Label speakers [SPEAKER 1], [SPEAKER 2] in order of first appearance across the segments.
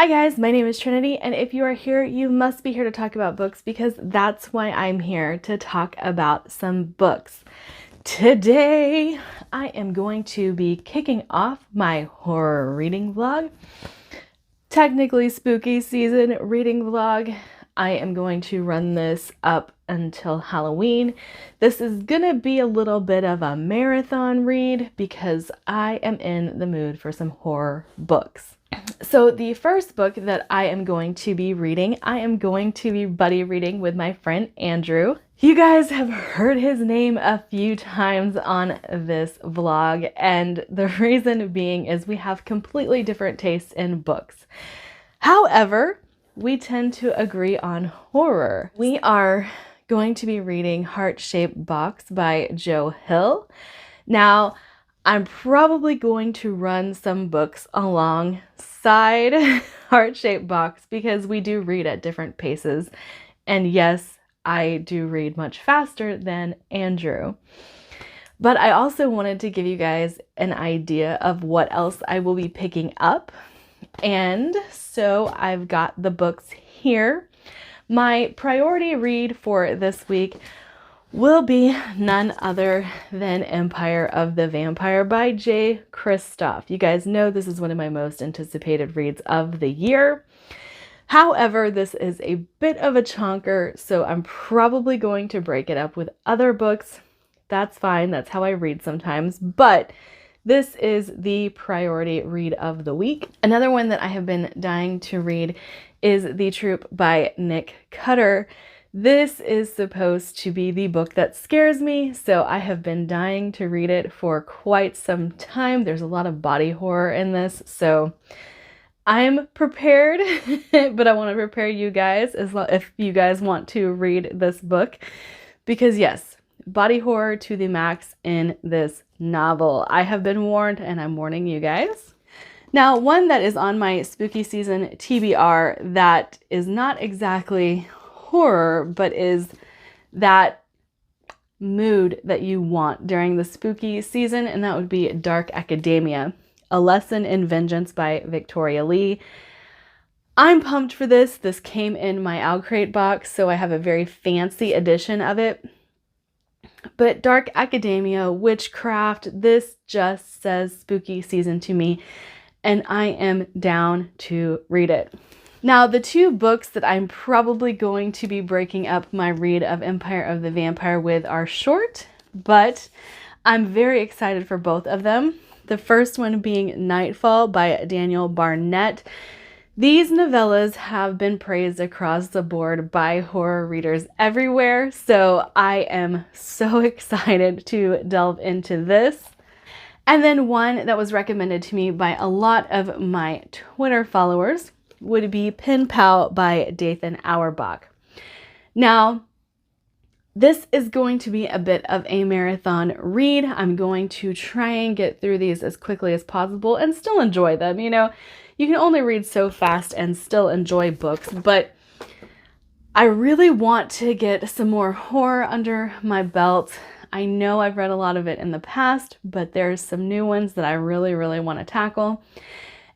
[SPEAKER 1] Hi guys, my name is Trinity, and if you are here, you must be here to talk about books because that's why I'm here, to talk about some books. Today, I am going to be kicking off my horror reading vlog. Technically spooky season reading vlog. I am going to run this up until Halloween. This is gonna be a little bit of a marathon read because I am in the mood for some horror books. So the first book that I am going to be reading, I am going to be buddy reading with my friend Andrew. You guys have heard his name a few times on this vlog, and the reason being is we have completely different tastes in books. However, we tend to agree on horror. We are going to be reading Heart-Shaped Box by Joe Hill. Now, I'm probably going to run some books alongside Heart-Shaped Box because we do read at different paces. And yes, I do read much faster than Andrew. But I also wanted to give you guys an idea of what else I will be picking up. And so I've got the books here. My priority read for this week will be none other than Empire of the Vampire by Kristoff. You guys know this is one of my most anticipated reads of the year. However, this is a bit of a chonker, so I'm probably going to break it up with other books. That's fine, that's how I read sometimes, but this is the priority read of the week. Another one that I have been dying to read is The Troop by Nick Cutter. This is supposed to be the book that scares me, so I have been dying to read it for quite some time. There's a lot of body horror in this, so I'm prepared, but I want to prepare you guys as well if you guys want to read this book, because yes, body horror to the max in this novel. I have been warned, and I'm warning you guys. Now, one that is on my spooky season TBR that is not exactly horror, but is that mood that you want during the spooky season, and that would be Dark Academia, A Lesson in Vengeance by Victoria Lee. I'm pumped for this. This came in my Outcrate box, so I have a very fancy edition of it. But Dark Academia, witchcraft, this just says spooky season to me, and I am down to read it. Now, the two books that I'm probably going to be breaking up my read of Empire of the Vampire with are short, but I'm very excited for both of them. The first one being Nightfall by Daniel Barnett. These novellas have been praised across the board by horror readers everywhere, so I am so excited to delve into this. And then one that was recommended to me by a lot of my Twitter followers would be Pen Pal by Dathan Auerbach. Now, this is going to be a bit of a marathon read. I'm going to try and get through these as quickly as possible and still enjoy them. You know, you can only read so fast and still enjoy books, but I really want to get some more horror under my belt. I know I've read a lot of it in the past, but there's some new ones that I really, really want to tackle.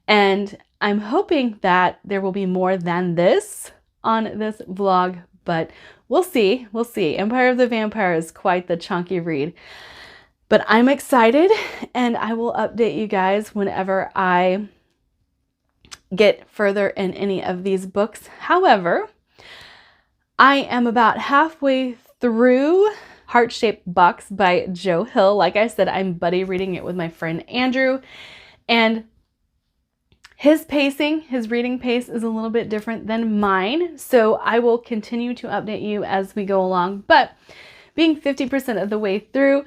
[SPEAKER 1] And I'm hoping that there will be more than this on this vlog, but we'll see. We'll see. Empire of the Vampire is quite the chunky read. But I'm excited, and I will update you guys whenever I get further in any of these books. However, I am about halfway through Heart-Shaped Box by Joe Hill. Like I said, I'm buddy reading it with my friend Andrew, and his pacing, his reading pace is a little bit different than mine, so I will continue to update you as we go along. But being 50% of the way through,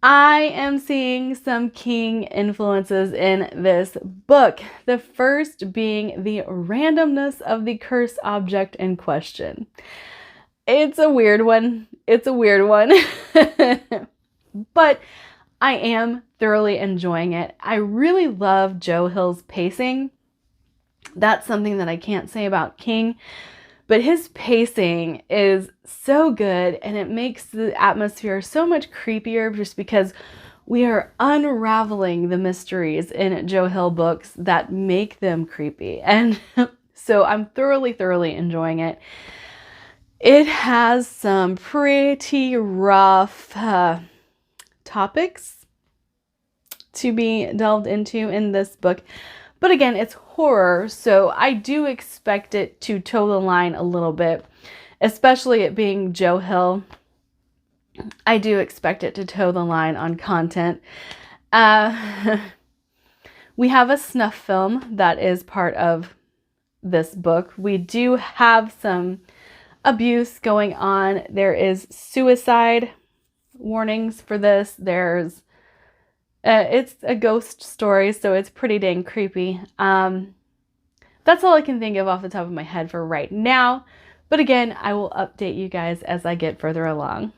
[SPEAKER 1] I am seeing some King influences in this book. The first being the randomness of the curse object in question. It's a weird one. It's a weird one. But I am thoroughly enjoying it. I really love Joe Hill's pacing. That's something that I can't say about King, but his pacing is so good, and it makes the atmosphere so much creepier just because we are unraveling the mysteries in Joe Hill books that make them creepy. And So I'm thoroughly enjoying it. It has some pretty rough topics to be delved into in this book. But again, it's horror, so I do expect it to toe the line a little bit, especially it being Joe Hill. I do expect it to toe the line on content. We have a snuff film that is part of this book. We do have some abuse going on. There is suicide warnings for this. There's it's a ghost story, so it's pretty dang creepy. That's all I can think of off the top of my head for right now. But again, I will update you guys as I get further along.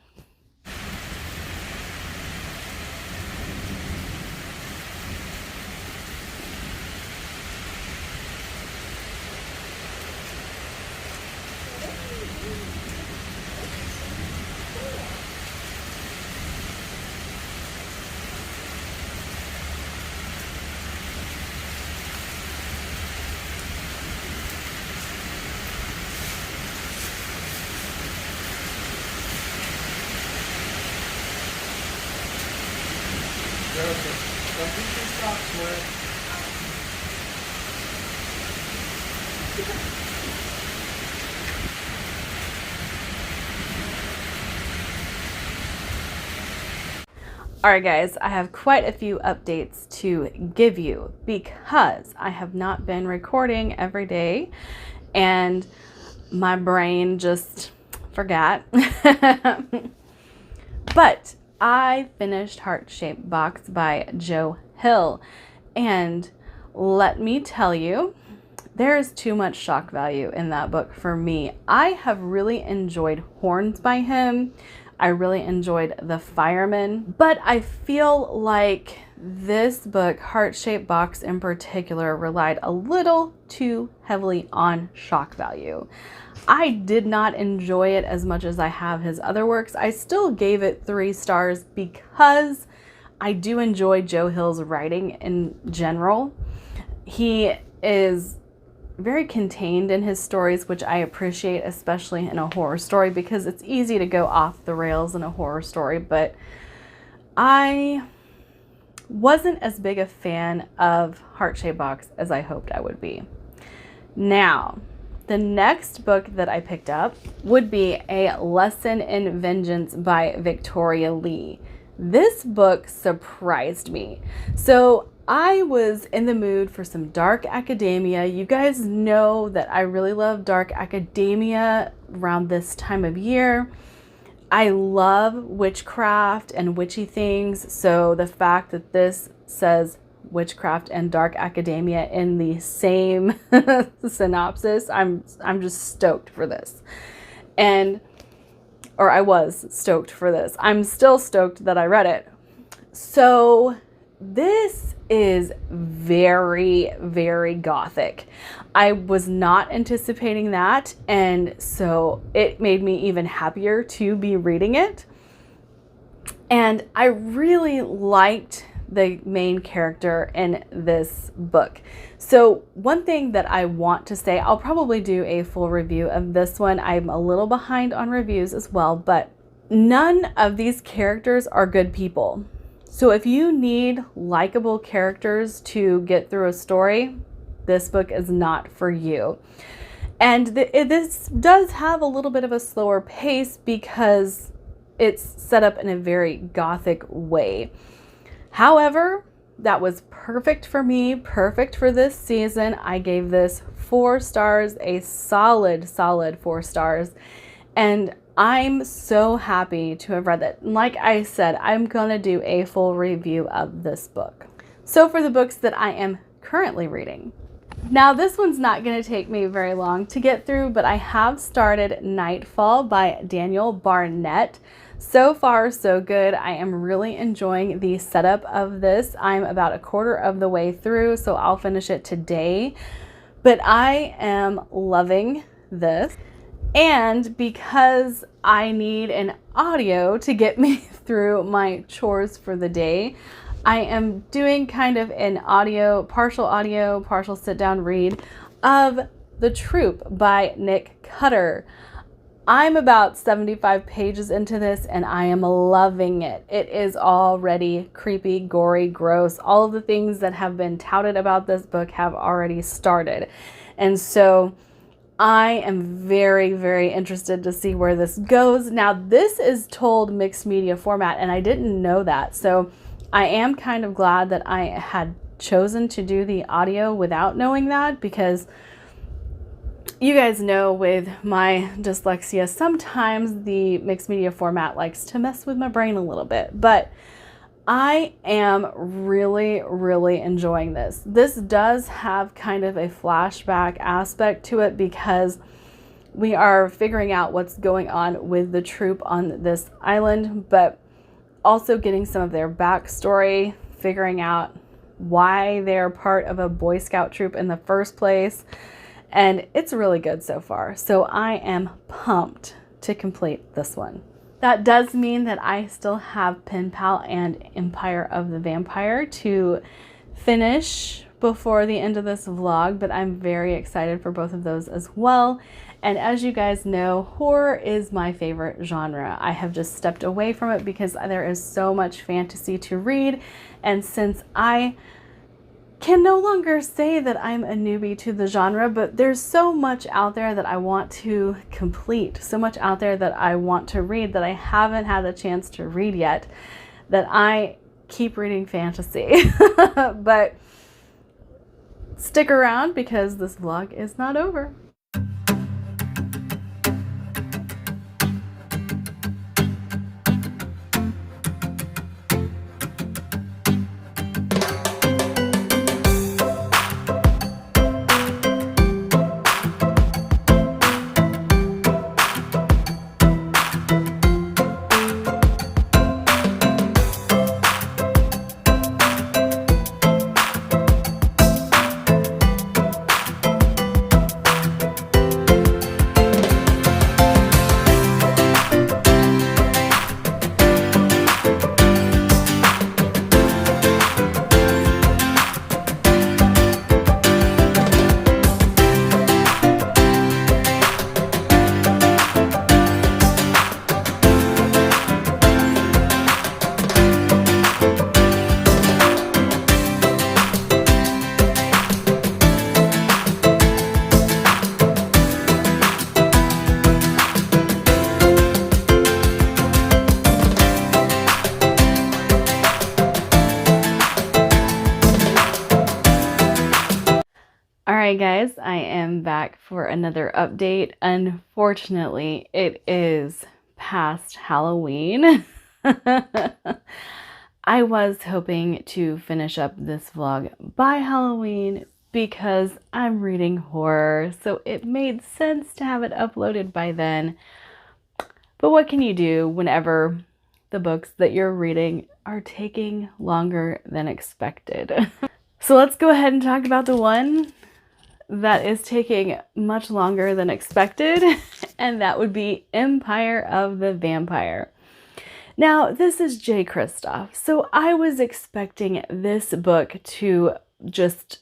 [SPEAKER 1] Alright guys, I have quite a few updates to give you because I have not been recording every day and my brain just forgot. But I finished Heart-Shaped Box by Joe Hill, and let me tell you, there is too much shock value in that book for me. I have really enjoyed Horns by him. I really enjoyed The Fireman, but I feel like this book, Heart-Shaped Box in particular, relied a little too heavily on shock value. I did not enjoy it as much as I have his other works. I still gave it 3 stars because I do enjoy Joe Hill's writing in general. He is very contained in his stories, which I appreciate, especially in a horror story, because it's easy to go off the rails in a horror story, but I wasn't as big a fan of Heart-Shaped Box as I hoped I would be. Now, the next book that I picked up would be A Lesson in Vengeance by Victoria Lee. This book surprised me. So I was in the mood for some dark academia. You guys know that I really love dark academia around this time of year. I love witchcraft and witchy things, so the fact that this says witchcraft and dark academia in the same synopsis, I'm just stoked for this. Or I was stoked for this. I'm still stoked that I read it. So this is very gothic. I was not anticipating that, and so it made me even happier to be reading it. And I really liked the main character in this book. So one thing that I want to say, I'll probably do a full review of this one. I'm a little behind on reviews as well, but none of these characters are good people. So if you need likable characters to get through a story, this book is not for you. And this does have a little bit of a slower pace because it's set up in a very gothic way. However, that was perfect for me, perfect for this season. I gave this 4 stars, a solid 4 stars. And I'm so happy to have read it. Like I said, I'm gonna do a full review of this book. So for the books that I am currently reading. Now this one's not gonna take me very long to get through, but I have started Nightfall by Daniel Barnett. So far, so good. I am really enjoying the setup of this. I'm about a quarter of the way through, so I'll finish it today. But I am loving this. And because I need an audio to get me through my chores for the day, I am doing kind of an partial sit down read of The Troop by Nick Cutter. I'm about 75 pages into this and I am loving it. It is already creepy, gory, gross. All of the things that have been touted about this book have already started. And so I am very, very interested to see where this goes. Now, this is told mixed media format, and I didn't know that. So I am kind of glad that I had chosen to do the audio without knowing that, because you guys know with my dyslexia, sometimes the mixed media format likes to mess with my brain a little bit. But I am really, really enjoying this. This does have kind of a flashback aspect to it because we are figuring out what's going on with the troop on this island, but also getting some of their backstory, figuring out why they're part of a Boy Scout troop in the first place. And it's really good so far. So I am pumped to complete this one. That does mean that I still have Pen Pal and Empire of the Vampire to finish before the end of this vlog, but I'm very excited for both of those as well. And as you guys know, horror is my favorite genre. I have just stepped away from it because there is so much fantasy to read. And since I can no longer say that I'm a newbie to the genre, but there's so much out there that I want to complete, so much out there that I want to read that I haven't had the chance to read yet, that I keep reading fantasy. But stick around because this vlog is not over. Alright guys, I am back for another update. Unfortunately, it is past Halloween. I was hoping to finish up this vlog by Halloween because I'm reading horror, so it made sense to have it uploaded by then. But what can you do whenever the books that you're reading are taking longer than expected? So let's go ahead and talk about the one that is taking much longer than expected, and that would be Empire of the Vampire. Now, this is J. Kristoff, so I was expecting this book to just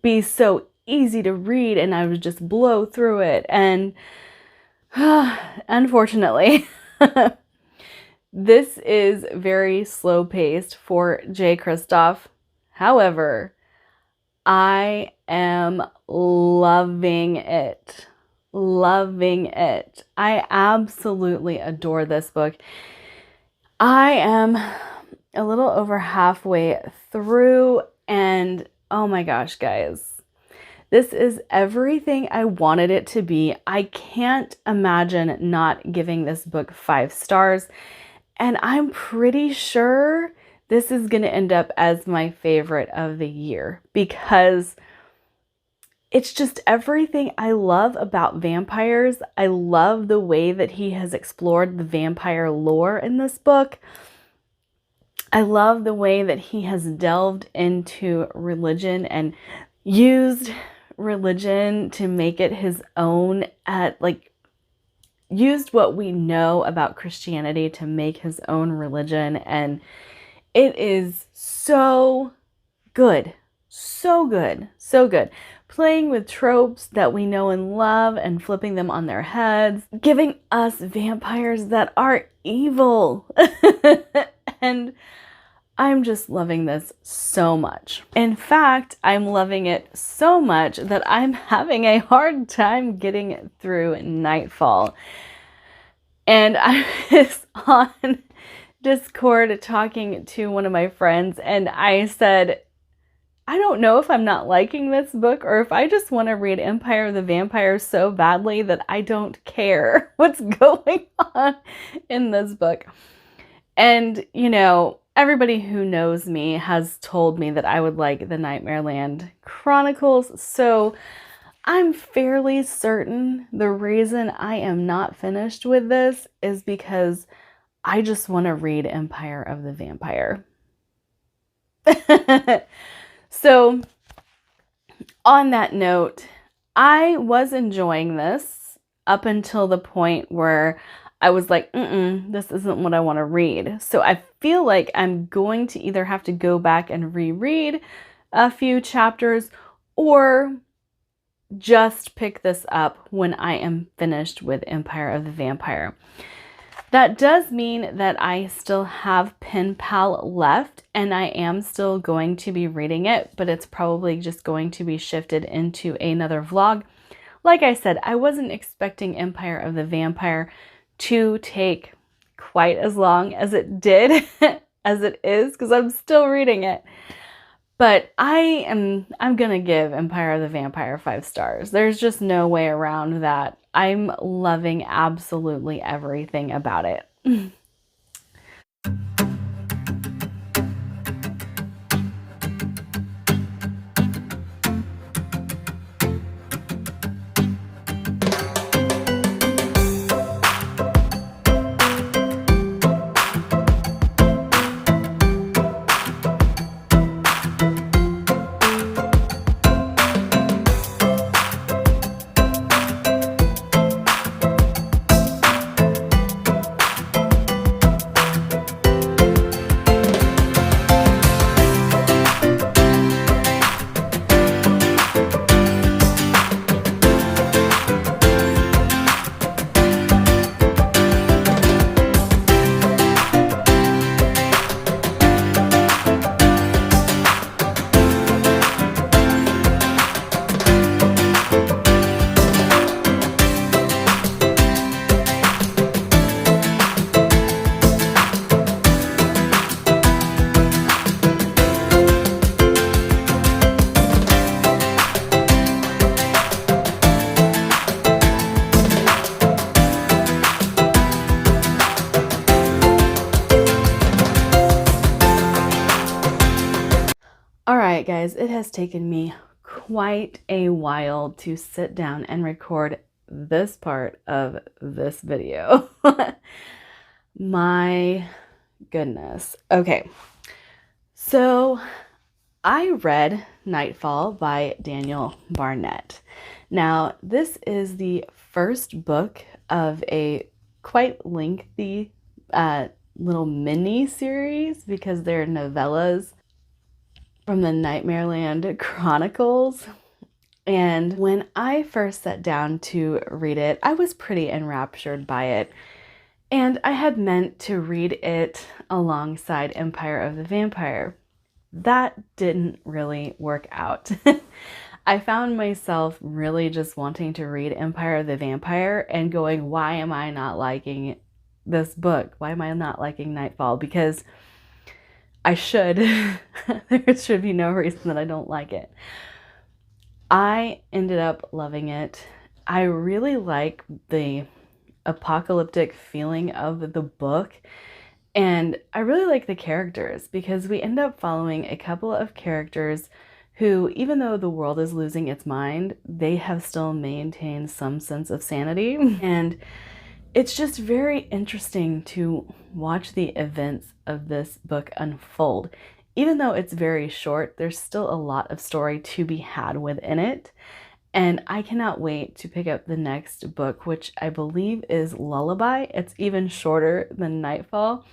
[SPEAKER 1] be so easy to read and I would just blow through it, and unfortunately, this is very slow-paced for J. Kristoff. However, I am loving it. Loving it. I absolutely adore this book. I am a little over halfway through and oh my gosh, guys. This is everything I wanted it to be. I can't imagine not giving this book 5 stars. And I'm pretty sure this is going to end up as my favorite of the year because it's just everything I love about vampires. I love the way that he has explored the vampire lore in this book. I love the way that he has delved into religion and used religion to make it his own, used what we know about Christianity to make his own religion, and it is so good. So good. So good. playing with tropes that we know and love and flipping them on their heads, giving us vampires that are evil. And I'm just loving this so much. In fact, I'm loving it so much that I'm having a hard time getting through Nightfall. And I was on Discord talking to one of my friends, and I said, I don't know if I'm not liking this book or if I just want to read Empire of the Vampire so badly that I don't care what's going on in this book. And, you know, everybody who knows me has told me that I would like the Nightmareland Chronicles, so I'm fairly certain the reason I am not finished with this is because I just want to read Empire of the Vampire. So, on that note, I was enjoying this up until the point where I was like, this isn't what I want to read. So I feel like I'm going to either have to go back and reread a few chapters or just pick this up when I am finished with Empire of the Vampire. That does mean that I still have Pen Pal left and I am still going to be reading it, but it's probably just going to be shifted into another vlog. Like I said, I wasn't expecting Empire of the Vampire to take quite as long as it did, as it is, because I'm still reading it. But I'm gonna give Empire of the Vampire 5 stars. There's just no way around that. I'm loving absolutely everything about it. Alright guys, it has taken me quite a while to sit down and record this part of this video. My goodness. Okay, so I read Nightfall by Daniel Barnett. Now, this is the first book of a quite lengthy little mini series because they're novellas from the Nightmareland Chronicles. And when I first sat down to read it, I was pretty enraptured by it. And I had meant to read it alongside Empire of the Vampire. That didn't really work out. I found myself really just wanting to read Empire of the Vampire and going, why am I not liking this book? Why am I not liking Nightfall? Because I should. There should be no reason that I don't like it. I ended up loving it. I really like the apocalyptic feeling of the book. And I really like the characters because we end up following a couple of characters who, even though the world is losing its mind, they have still maintained some sense of sanity. And it's just very interesting to watch the events of this book unfold. Even though it's very short, there's still a lot of story to be had within it. And I cannot wait to pick up the next book, which I believe is Lullaby. It's even shorter than Nightfall,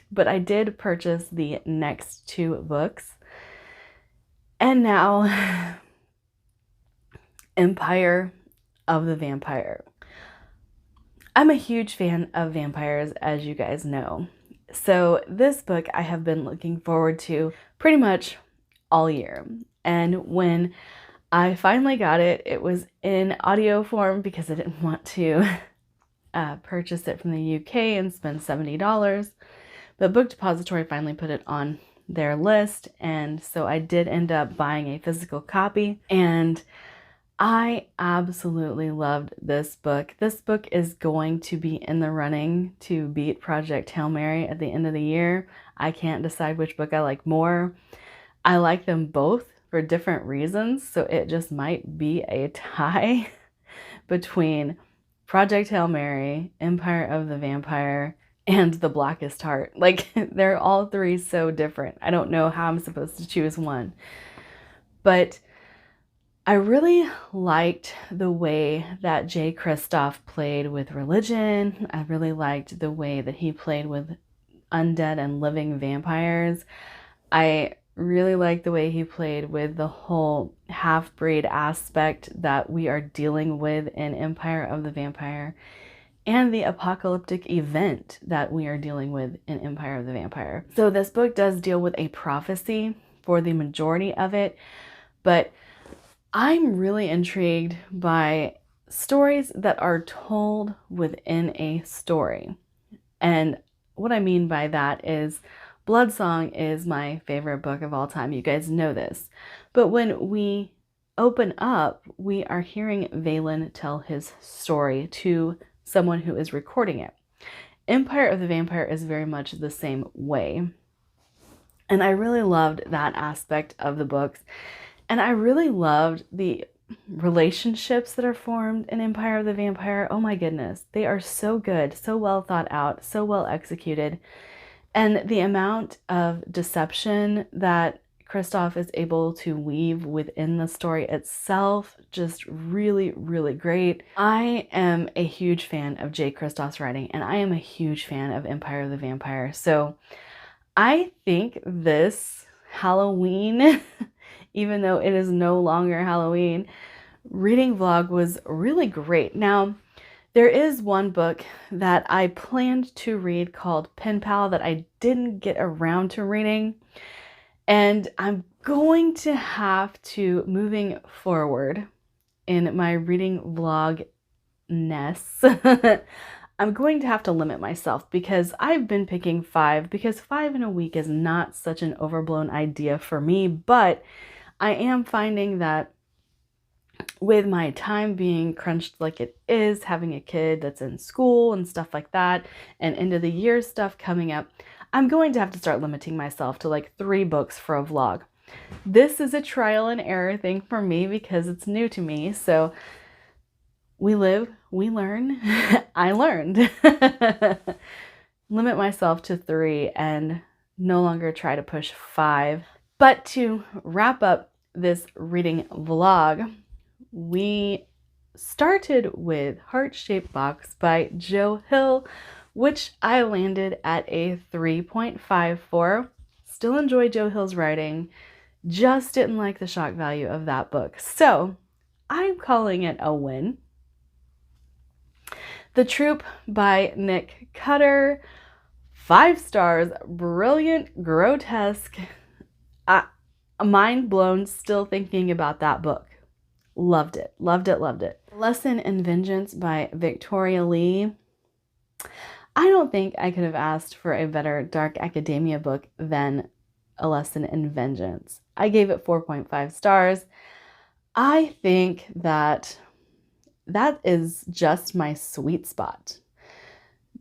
[SPEAKER 1] but I did purchase the next two books. And now Empire of the Vampire. I'm a huge fan of vampires, as you guys know. So this book I have been looking forward to pretty much all year. And when I finally got it, it was in audio form because I didn't want to purchase it from the UK and spend $70. But Book Depository finally put it on their list, and so I did end up buying a physical copy, and I absolutely loved this book. This book is going to be in the running to beat Project Hail Mary at the end of the year. I can't decide which book I like more. I like them both for different reasons, so it just might be a tie between Project Hail Mary, Empire of the Vampire, and The Blackest Heart. Like, they're all three so different. I don't know how I'm supposed to choose one. But I really liked the way that J. Kristoff played with religion. I really liked the way that he played with undead and living vampires. I really liked the way he played with the whole half-breed aspect that we are dealing with in Empire of the Vampire, and the apocalyptic event that we are dealing with in Empire of the Vampire. So this book does deal with a prophecy for the majority of it, but I'm really intrigued by stories that are told within a story. And what I mean by that is Bloodsong is my favorite book of all time. You guys know this. But when we open up, we are hearing Valen tell his story to someone who is recording it. Empire of the Vampire is very much the same way. And I really loved that aspect of the books. And I really loved the relationships that are formed in Empire of the Vampire. Oh my goodness. They are so good, so well thought out, so well executed. And the amount of deception that Kristoff is able to weave within the story itself, just really, really great. I am a huge fan of J. Kristoff's writing, and I am a huge fan of Empire of the Vampire. So I think this Halloween, even though it is no longer Halloween, reading vlog was really great. Now, there is one book that I planned to read called Pen Pal that I didn't get around to reading. And I'm going to have to, moving forward in my reading vlog-ness, I'm going to have to limit myself because I've been picking 5 because 5 in a week is not such an overblown idea for me. But I am finding that with my time being crunched like it is, having a kid that's in school and stuff like that, and end of the year stuff coming up, I'm going to have to start limiting myself to like 3 books for a vlog. This is a trial and error thing for me because it's new to me. So we live, we learn. I learned. Limit myself to 3 and no longer try to push 5. But to wrap up this reading vlog, we started with Heart-Shaped Box by Joe Hill, which I landed at a 3.5 for. Still enjoy Joe Hill's writing, just didn't like the shock value of that book. So I'm calling it a win. The Troop by Nick Cutter, 5 stars, brilliant, grotesque, mind blown still thinking about that book. Loved it, loved it, loved it. Lesson in Vengeance by Victoria Lee. I don't think I could have asked for a better dark academia book than A Lesson in Vengeance. I gave it 4.5 stars. I think that is just my sweet spot.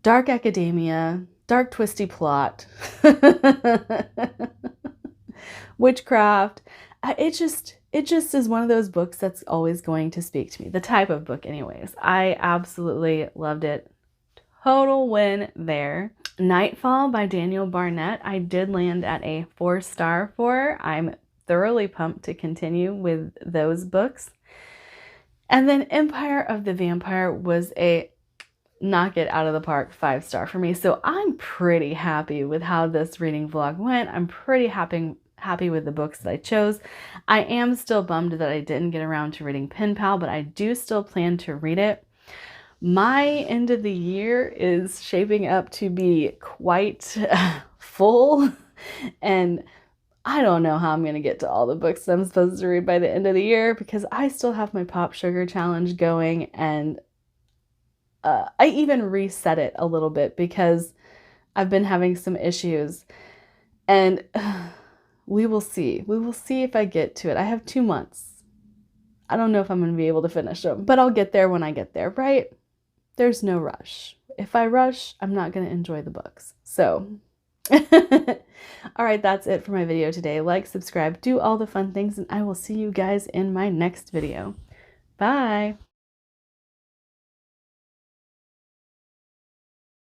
[SPEAKER 1] Dark academia, dark twisty plot, witchcraft. It just is one of those books that's always going to speak to me. The type of book anyways. I absolutely loved it. Total win there. Nightfall by Daniel Barnett. I did land at a 4 star for. I'm thoroughly pumped to continue with those books. And then Empire of the Vampire was a knock it out of the park 5 star for me. So I'm pretty happy with how this reading vlog went. I'm pretty happy happy with the books that I chose. I am still bummed that I didn't get around to reading Pen Pal, but I do still plan to read it. My end of the year is shaping up to be quite full, and I don't know how I'm going to get to all the books I'm supposed to read by the end of the year because I still have my Pop Sugar Challenge going, and I even reset it a little bit because I've been having some issues, and we will see. We will see if I get to it. I have 2 months. I don't know if I'm going to be able to finish them, but I'll get there when I get there, right? There's no rush. If I rush, I'm not going to enjoy the books. So, all right, that's it for my video today. Like, subscribe, do all the fun things, and I will see you guys in my next video. Bye.